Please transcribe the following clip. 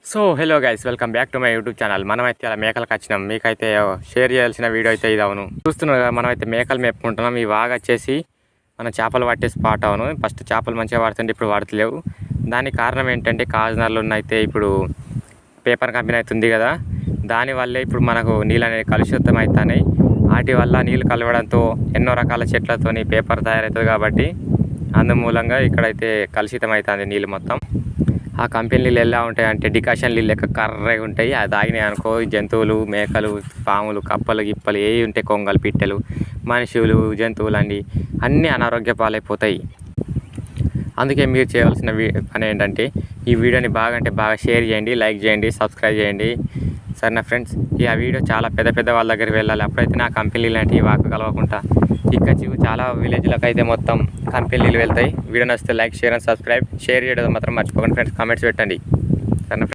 So hello guys, welcome back to my YouTube channel. మనమైతే అలా మేకలకు వచ్చినాం. మీకైతే షేర్ చేయాల్సిన వీడియో అయితే ఇది. అవును, చూస్తున్నారు కదా, మనమైతే మేకలు మేపుకుంటున్నాం. ఈ వాగా వచ్చేసి మన చేపలు పట్టే స్పాట్. అవును, ఫస్ట్ చేపలు మంచిగా పడుతుంటే ఇప్పుడు పడతలేవు. దానికి కారణం ఏంటంటే కాజనార్లో అయితే ఇప్పుడు పేపర్ కంపెనీ అయితే ఉంది కదా, దానివల్లే ఇప్పుడు మనకు నీళ్ళు అనేది కలుషితం అవుతున్నాయి. వాటి వల్ల నీళ్ళు కలవడంతో ఎన్నో రకాల చెట్లతోని పేపర్ తయారవుతుంది. కాబట్టి అందుమూలంగా ఇక్కడైతే కలుషితం అవుతుంది నీళ్ళు మొత్తం. ఆ కంపెనీ నీళ్ళు ఎలా ఉంటాయి అంటే డికాషన్ నీళ్ళు లెక్క కర్రగా ఉంటాయి. అది తాగినాయి అనుకో జంతువులు, మేకలు, పాములు, కప్పలు, గిప్పలు ఏవి ఉంటాయి, కొంగలు, పిట్టెలు, మనుషులు, జంతువులు అన్నీ అనారోగ్య పాలైపోతాయి. అందుకే మీరు చేయవలసిన పని ఏంటంటే ఈ వీడియోని బాగా షేర్ చేయండి, లైక్ చేయండి, సబ్స్క్రైబ్ చేయండి. సరేనా ఫ్రెండ్స్, ఈ ఆ వీడియో చాలా పెద్ద వాళ్ళ దగ్గరికి వెళ్ళాలి. అప్పుడైతే నా కంపెనీ లాంటివి వాకు కలవకుండా ఇక్కడ చాలా విలేజ్లకు అయితే మొత్తం కంపెనీలు వెళ్తాయి. వీడియో నచ్చితే like, share and subscribe. Share చేయడం మాత్రం మర్చిపోకండి ఫ్రెండ్స్. కామెంట్స్ పెట్టండి.